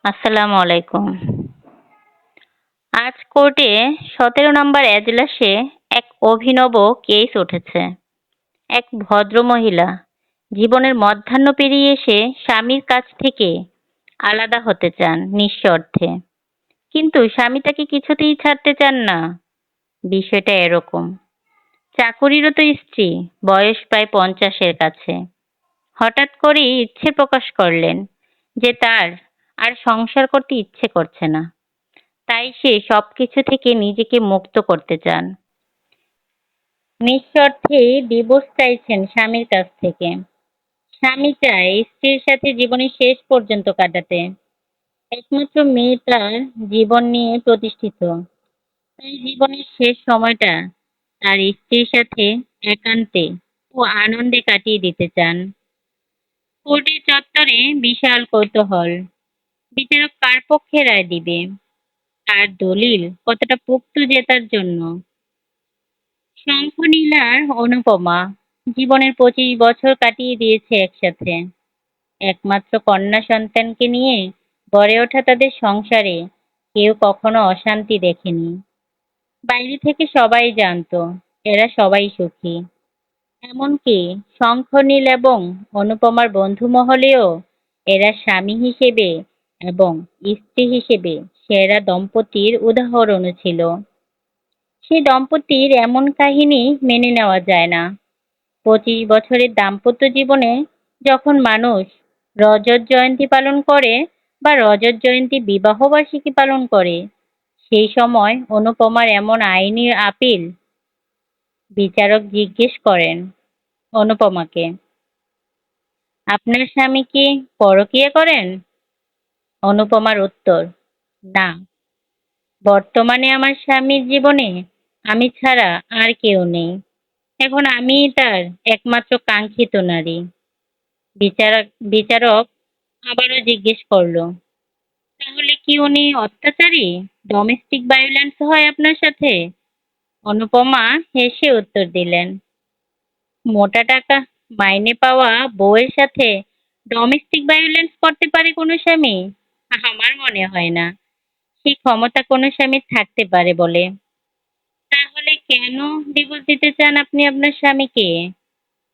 আসসালামু আলাইকুম। আজ কোর্টে ১৭ নম্বর এজলাসে এক অভিনব কেস উঠেছে। এক ভদ্রমহিলা জীবনের মধ্যাহ্ন পেরিয়ে এসে স্বামীর কাছ থেকে আলাদা হতে চান নিঃশর্তে। কিন্তু স্বামী তাকে কিছুতেই ছাড়তে চান না। বিষয়টা এরকম। চাকুরিরত স্ত্রী, বয়স প্রায় ৫০-এর কাছে। হঠাৎ করেই ইচ্ছে প্রকাশ করলেন যে তার আর সংসার করতে ইচ্ছে করছে না। তাই সে সবকিছু থেকে নিজেকে মুক্ত করতে চান। নিঃশর্তে ডিভোর্স চাইছেন স্বামীর কাছ থেকে। স্বামী চায় স্ত্রীর সাথে জীবনের শেষ পর্যন্ত কাটাতে। একমাত্র মেয়ে তার জীবন নিয়ে প্রতিষ্ঠিত। তাই জীবনের শেষ সময়টা তার স্ত্রীর সাথে একান্তে ও আনন্দে কাটিয়ে দিতে চান। কোর্টের চত্বরে বিশাল কৌতূহল। বিচারক কার পক্ষে রায় দিবে? তার দলিল কতটা পোক্ত জেতার জন্য? শঙ্খনীলার অনুপমা জীবনের ২৫ বছর কাটিয়ে দিয়েছে একসাথে। একমাত্র কন্যা সন্তানকে নিয়ে গড়ে ওঠা তাদের সংসারে কেউ কখনো অশান্তি দেখেনি। বাইরে থেকে সবাই জানতো এরা সবাই সুখী। এমনকি শঙ্খনীল এবং অনুপমার বন্ধু মহলেও এরা স্বামী হিসেবে এবং স্ত্রী হিসেবে সেরা দম্পতির উদাহরণও ছিল। সেই দম্পতির এমন কাহিনী মেনে নেওয়া যায় না। ২৫ বছরের দাম্পত্য জীবনে যখন মানুষ রজত জয়ন্তী পালন করে বা রজত জয়ন্তী বিবাহ বার্ষিকী পালন করে, সেই সময় অনুপমার এমন আইনি আপিল। বিচারক জিজ্ঞেস করেন অনুপমাকে, আপনার স্বামী কি পরকীয়া করেন? অনুপমার উত্তর, না। বর্তমানে আমার স্বামীর জীবনে আমি ছাড়া আর কেউ নেই। এখন আমিই তার একমাত্র কাঙ্ক্ষিত নারী। বিচারক আবারও জিজ্ঞেস করলো, তাহলে কি উনি অত্যাচারী? ডোমেস্টিক ভায়োলেন্স হয় আপনার সাথে? অনুপমা হেসে উত্তর দিলেন, মোটা টাকা মাইনে পাওয়া বউয়ের সাথে ডোমেস্টিক ভায়োলেন্স করতে পারে কোনো স্বামী? আমার মনে হয় না সেই ক্ষমতা কোনো স্বামীর থাকতে পারে বলে। তাহলে কেন ডিভোর্স দিতে চান আপনি আপনার স্বামীকে?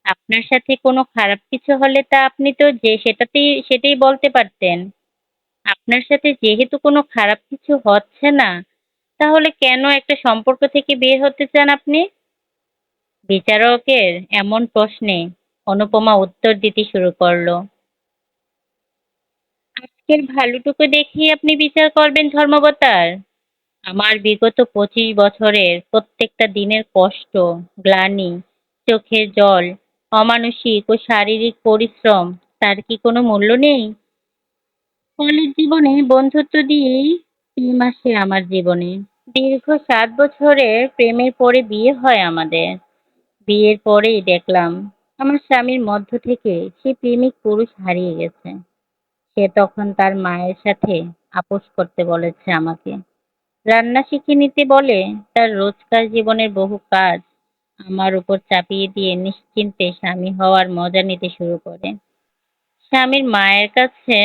আপনার সাথে কোনো খারাপ কিছু হলে তা আপনি তো সেটাই বলতে পারতেন। আপনার সাথে যেহেতু কোনো খারাপ কিছু হচ্ছে না, তাহলে কেন একটা সম্পর্ক থেকে বের হতে চান আপনি? বিচারকের এমন প্রশ্নে অনুপমা উত্তর দিতে শুরু করলো, আজকের ভালোটুকু দেখেই আপনি বিচার করবেন ধর্মাবতার? আমার বিগত ২৫ বছরের প্রত্যেকটা দিনের কষ্ট, গ্লানি, চোখের জল, অমানসিক ও শারীরিক পরিশ্রম, তার কি কোনো মূল্য নেই? কলেজ জীবনে বন্ধুত্ব দিয়েই প্রেম আসে আমার জীবনে। দীর্ঘ ৭ বছরের প্রেমের পরে বিয়ে হয় আমাদের। বিয়ের পরেই দেখলাম আমার স্বামীর মধ্য থেকে সেই প্রেমিক পুরুষ হারিয়ে গেছে। সে তখন তার মায়ের সাথে আপোস করতে বলেছে আমাকে। রান্না শিখে নিতে বলে। তার রোজকার জীবনের বহু কাজ আমার উপর চাপিয়ে দিয়ে নিশ্চিন্তে স্বামী হওয়ার মজা নিতে শুরু করে। স্বামীর মায়ের কাছে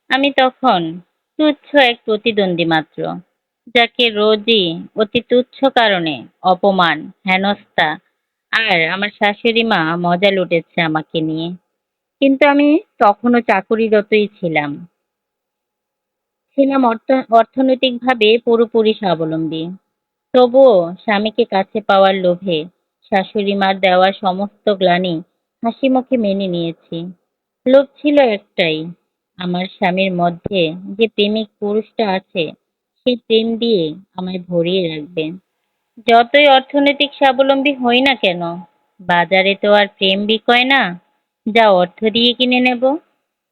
আমি তখন তুচ্ছ এক প্রতিদ্বন্দ্বী মাত্র, যাকে রোজই অতি তুচ্ছ কারণে অপমান, হেনস্থা আর আমার শাশুড়ি মা মজা লুটেছে আমাকে নিয়ে। কিন্তু আমি তখনও চাকুরিরতই ছিলাম। ছিলাম অর্থনৈতিকভাবে পুরোপুরি স্বাবলম্বী। তবুও স্বামীকে কাছে পাওয়ার লোভে শাশুড়ি মার দেওয়া সমস্ত গ্লানি হাসিমুখে মেনে নিয়েছি। লোভ ছিল একটাই, আমার স্বামীর মধ্যে যে প্রেমিক পুরুষটা আছে সে প্রেম দিয়ে আমায় ভরিয়ে রাখবে। যতই অর্থনৈতিক স্বাবলম্বী হই না কেন, বাজারে তো আর প্রেম বিকয় না যা অর্থ দিয়ে কিনে নেব।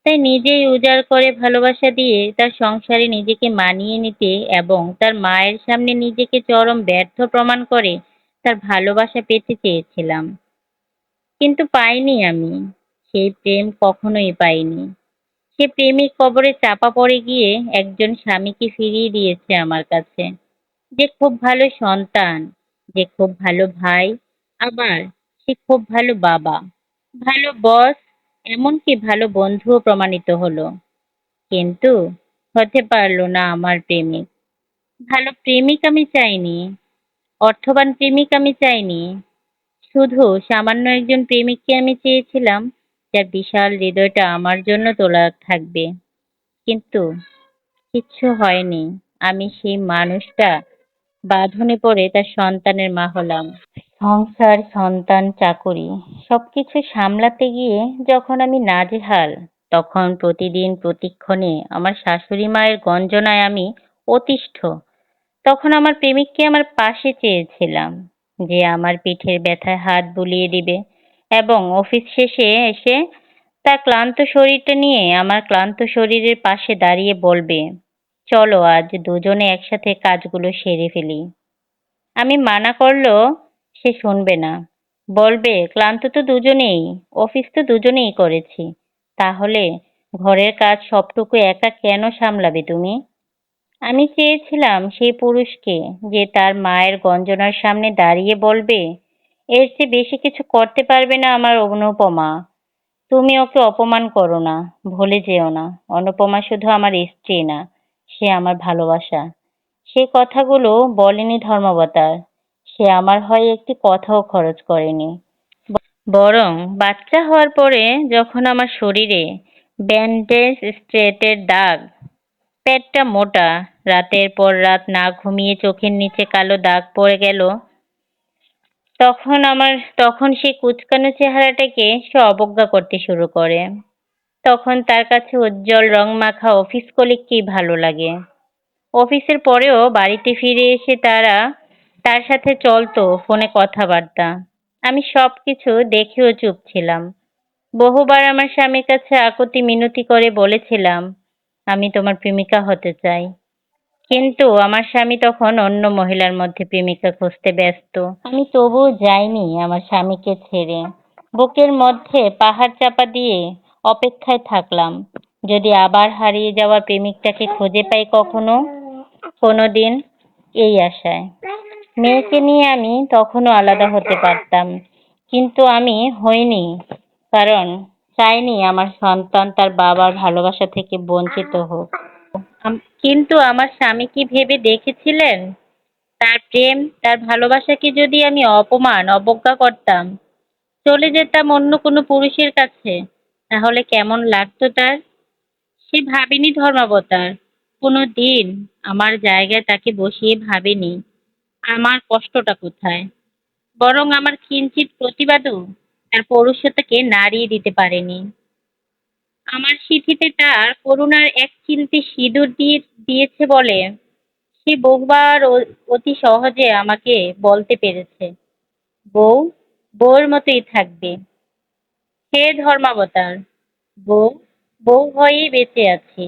তাই নিজেই উজাড় করে ভালোবাসা দিয়ে তার সংসারে নিজেকে মানিয়ে নিতে এবং তার মায়ের সামনে নিজেকে চরম ব্যর্থ প্রমাণ করে তার ভালোবাসা পেতে চেয়েছিলাম। কিন্তু পাইনি আমি। সেই প্রেম কখনোই পাইনি। সে প্রেমিক কবরে চাপা পড়ে গিয়ে একজন স্বামীকে ফিরিয়ে দিয়েছে আমার কাছে, যে খুব ভালো সন্তান, যে খুব ভালো ভাই, আবার সে খুব ভালো বাবা, ভালো বস, এমনকি ভালো বন্ধুও প্রমাণিত হলো। কিন্তু হতে পারল না আমার প্রেমিক। ভালো প্রেমিক আমি চাইনি, অর্থবান প্রেমিক আমি চাইনি। শুধু সামান্য একজন প্রেমিককে আমি চেয়েছিলাম, যার বিশাল হৃদয়টা আমার জন্য তোলা থাকবে। কিন্তু কিচ্ছু হয়নি। আমি সেই মানুষটা বাঁধনে পড়ে তার সন্তানের মা হলাম। সংসার, সন্তান, চাকুরি সবকিছু সামলাতে গিয়ে যখন আমি নাজেহাল, তখন প্রতিদিন প্রতিক্ষণে আমার শাশুড়ি মায়ের গঞ্জনায় আমি অতিষ্ঠ। তখন আমার প্রেমিককে আমার পাশে চেয়েছিলাম, যে আমার পিঠের ব্যথায় হাত বুলিয়ে দিবে এবং অফিস শেষে এসে তার ক্লান্ত শরীরটা নিয়ে আমার ক্লান্ত শরীরের পাশে দাঁড়িয়ে বলবে, চলো আজ দুজনে একসাথে কাজগুলো সেরে ফেলি। আমি মানা করলেও সে শুনবে না। বলবে, ক্লান্ত তো দুজনেই, অফিস তো দুজনেই করেছি। তাহলে ঘরের কাজ সবটুকু একা কেন সামলাবে তুমি? আমি চেয়েছিলাম সেই পুরুষকে, যে তার মায়ের গঞ্জনার সামনে দাঁড়িয়ে বলবে, এর চেয়ে বেশি কিছু করতে পারবে না আমার অনুপমা। তুমি ওকে অপমান করো না, ভুলে যেও না, অনুপমা শুধু আমার স্ত্রী না, সে আমার ভালোবাসা। সে কথাগুলো বলেনি ধর্মাবতার। সে আমার হয়ে একটি কথাও খরচ করেনি। বরং বাচ্চা হওয়ার পরে যখন আমার শরীরে ব্যান্ডেজ, স্ট্রেটের দাগ, পেটটা মোটা, রাতের পর রাত না ঘুমিয়ে চোখের নিচে কালো দাগ পড়ে গেল, তখন সেই কুঁচকানো চেহারাটাকে সে অবজ্ঞা করতে শুরু করে। তখন তার কাছে উজ্জ্বল রং মাখা অফিস কলিগকেই ভালো লাগে। অফিসের পরেও বাড়িতে ফিরে এসে তার সাথে চলতো ফোনে কথাবার্তা। আমি সবকিছু দেখেও চুপ ছিলাম। বহুবার আমার স্বামীর কাছে আকুতি মিনতি করে বলেছিলাম, আমি তোমার প্রেমিকা হতে চাই। কিন্তু আমার স্বামী তখন অন্য মহিলার মধ্যে প্রেমিকা খুঁজতে ব্যস্ত। আমি তবুও যাইনি আমার স্বামীকে ছেড়ে। বুকের মধ্যে পাহাড় চাপা দিয়ে অপেক্ষায় থাকলাম, যদি আবার হারিয়ে যাওয়া প্রেমিকটাকে খুঁজে পাই কখনো, কোনোদিন, এই আশায়। মেয়েকে নিয়ে আমি তখনও আলাদা হতে পারতাম, কিন্তু আমি হইনি, কারণ চাইনি আমার সন্তান তার বাবার ভালোবাসা থেকে বঞ্চিত হোক। কিন্তু আমার স্বামী কি ভেবে দেখেছিলেন, তার প্রেম, তার ভালোবাসাকে যদি আমি অপমান, অবজ্ঞা করতাম, চলে যেতাম অন্য কোনো পুরুষের কাছে, তাহলে কেমন লাগতো তার? সে ভাবেনি ধর্মাবতার। কোনো দিন আমার জায়গায় তাকে বসিয়ে ভাবেনি আমার কষ্টটা কোথায়। বরং আমার কিঞ্চিত প্রতিবাদও তার পৌরুষতাকে নাড়িয়ে দিতে পারেনি। আমার সিঁথিতে তার করুণার এক চিলতে সিঁদুর দিয়েছে বলে সে বহুবার অতি সহজে আমাকে বলতে পেরেছে, বউ, বউর মতোই থাকবে। হে ধর্মাবতার! বউ, বউ হয়েই বেঁচে আছি,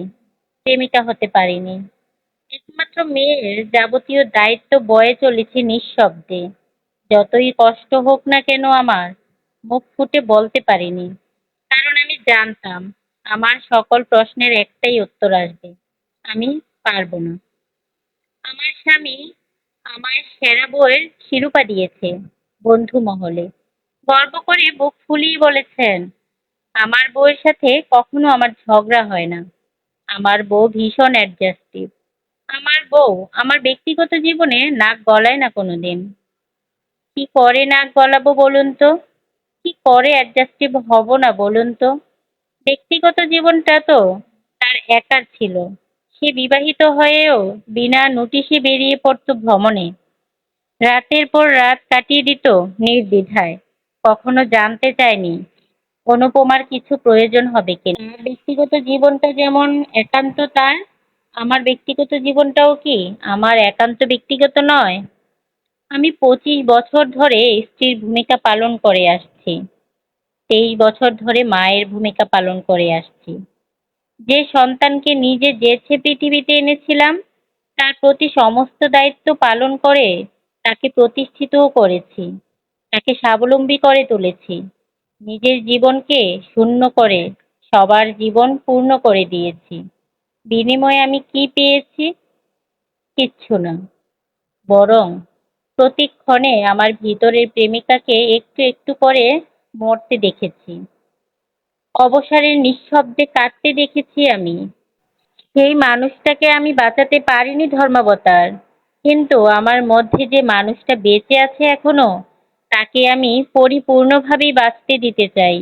প্রেমিকা হতে পারিনি। একমাত্র মেয়ের যাবতীয় দায়িত্ব বয়ে চলেছি নিঃশব্দে। যতই কষ্ট হোক না কেন আমার, মুখ ফুটে বলতে পারিনি। কারণ আমি জানতাম আমার সকল প্রশ্নের একটাই উত্তর আসবে, আমি পারবো না। আমার স্বামী আমায় সেরা বউয়ের শিরোপা দিয়েছে বন্ধু মহলে। গর্ব করে বুক ফুলিয়ে বলেছেন, আমার বউয়ের সাথে কখনো আমার ঝগড়া হয় না। আমার বউ ভীষণ অ্যাডজাস্টিভ। আমার বউ আমার ব্যক্তিগত জীবনে নাক গলায় না কোনোদিন। কি করে নাক গলাবো বলুন তো? কি করে অ্যাডজাস্টিভ হব না বলুন তো? ব্যক্তিগত জীবনটা তো তার একার ছিল। সে বিবাহিত হয়েও বিনা নোটিশে বেরিয়ে পড়তো ভ্রমণে। রাতের পর রাত কাটিয়ে দিত নির্দ্বিধায়। কখনো জানতে চায়নি অনুপমার কিছু প্রয়োজন হবে কিনা। তার ব্যক্তিগত জীবনটা যেমন একান্ত তার, আমার ব্যক্তিগত জীবনটাও কি আমার একান্ত ব্যক্তিগত নয়? আমি 25 বছর ধরে স্ত্রীর ভূমিকা পালন করে আসছি। 23 বছর ধরে মায়ের ভূমিকা পালন করে আসছি। যে সন্তানকে নিজে যেচে পৃথিবীতে এনেছিলাম, তার প্রতি সমস্ত দায়িত্ব পালন করে তাকে প্রতিষ্ঠিতও করেছি। তাকে স্বাবলম্বী করে তুলেছি। নিজের জীবনকে শূন্য করে সবার জীবন পূর্ণ করে দিয়েছি। বিনিময়ে আমি কি পেয়েছি? কিচ্ছু না। বরং প্রতিক্ষণে আমার ভিতরের প্রেমিকাকে একটু একটু করে মরতে দেখেছি। অবসরের নিঃশব্দে কাঁদতে দেখেছি আমি। সেই মানুষটাকে আমি বাঁচাতে পারিনি ধর্মাবতার, কিন্তু আমার মধ্যে যে মানুষটা বেঁচে আছে এখনো, তাকে আমি পরিপূর্ণভাবেই বাঁচতে দিতে চাই।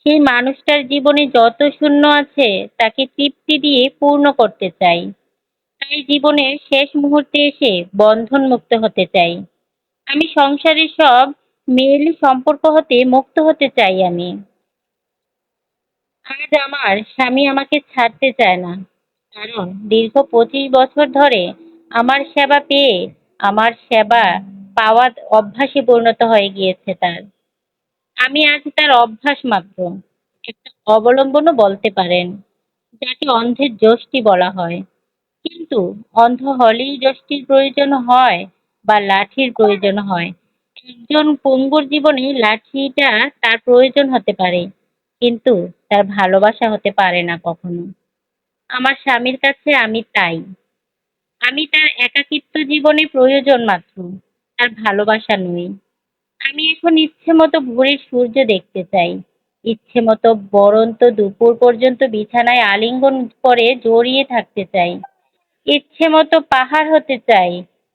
সেই মানুষটার জীবনে যত শূন্য আছে তাকে তৃপ্তি দিয়ে পূর্ণ করতে চাই। তাই জীবনের শেষ মুহূর্তে এসে বন্ধনমুক্ত হতে চাই। আমি সংসারের সব মেয়েলি সম্পর্ক হতে মুক্ত হতে চাই আমি। আজ আমার স্বামী আমাকে ছাড়তে চায় না, কারণ দীর্ঘ 25 বছর ধরে আমার সেবা পেয়ে আমার সেবা পাওয়া অভ্যাসে পরিণত হয়ে গিয়েছে তার। আমি আজ তার অভ্যাস মাত্র, একটা অবলম্বনও বলতে পারেন, যাকে অন্ধের যষ্টি বলা হয়। কিন্তু অন্ধ হলেই যষ্টির প্রয়োজন হয় বা লাঠির প্রয়োজন হয়? একজন পঙ্গুর জীবনে লাঠিটা তার প্রয়োজন হতে পারে, কিন্তু তার ভালোবাসা হতে পারে না কখনো। আমার স্বামীর কাছে আমি তাই। আমি তার একাকিত্ব জীবনে প্রয়োজন মাত্র, তার ভালোবাসা নই। আমি এখন ইচ্ছে মতো ভোরের সূর্য দেখতে চাই, ইচ্ছে মতো বরন্ত দুপুর পর্যন্ত বিছানায় আলিঙ্গন করে জড়িয়ে থাকতে চাই, ইচ্ছে মতো পাহাড় হতে চাই,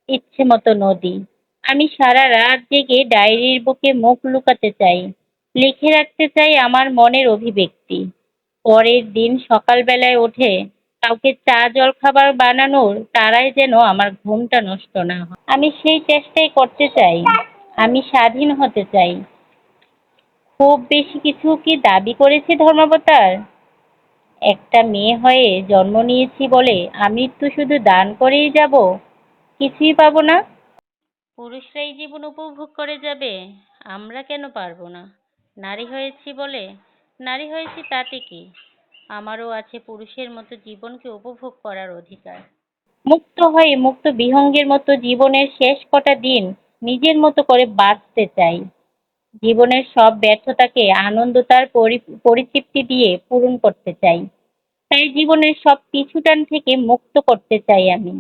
ইচ্ছে মতো নদী। আমি সারা রাত জেগে ডায়েরির বুকে মুখ লুকাতে চাই, লিখে রাখতে চাই আমার মনের অভিব্যক্তি। পরের দিন সকালবেলায় উঠে কাউকে চা জলখাবার বানানোর তাড়ায় যেন আমার ঘুমটা নষ্ট না হয়। আমি সেই চেষ্টাই করতে চাই। আমি স্বাধীন হতে চাই। খুব বেশি কিছু কি দাবি করেছি ধর্মাবতার? একটা মেয়ে হয়ে জন্ম নিয়েছি বলে আমি তো শুধু দান করেই যাব, কিছুই পাবো না? পুরুষরাই জীবন উপভোগ করে যাবে, আমরা কেন পারবো না? নারী হয়েছি বলে, নারী হয়েছি তাতে কি? আমারও আছে পুরুষের মতো জীবনকে উপভোগ করার অধিকার। মুক্ত হয়ে মুক্ত বিহঙ্গের মতো জীবনের শেষ কটা দিন নিজের মতো করে বাঁচতে চাই। জীবনের সব ব্যর্থতাকে আনন্দতার পরিতৃপ্তি দিয়ে পূরণ করতে চাই। তাই জীবনের সব পিছুটান থেকে মুক্ত করতে চাই আমি।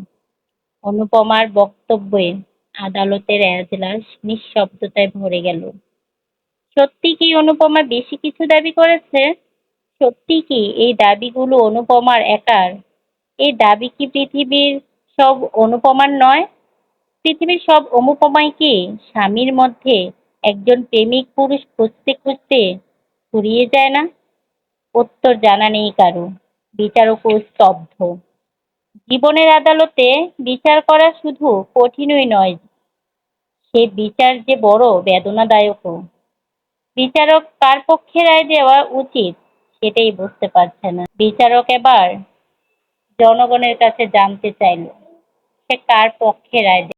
অনুপমার বক্তব্যে আদালতের এজলাস নিঃশব্দতায় ভরে গেল। সত্যি কি অনুপমা বেশি কিছু দাবি করেছে? সত্যি কি এই দাবিগুলো অনুপমার একার? এই দাবি কি পৃথিবীর সব অনুপমার নয়? পৃথিবীর সব অনুপমাই কি স্বামীর মধ্যে একজন প্রেমিক পুরুষ খুঁজতে খুঁজতে ফুরিয়ে যায় না? উত্তর জানা নেই কারো। বিচারকও স্তব্ধ। জীবনের আদালতে বিচার করা শুধু কঠিনই নয়, সে বিচার যে বড় বেদনাদায়কও। বিচারক কার পক্ষে রায় দেওয়া উচিত সেটাই বুঝতে পারছে না। বিচারক এবার জনগণের কাছে জানতে চাইল, সে কার পক্ষে রায় দেবে।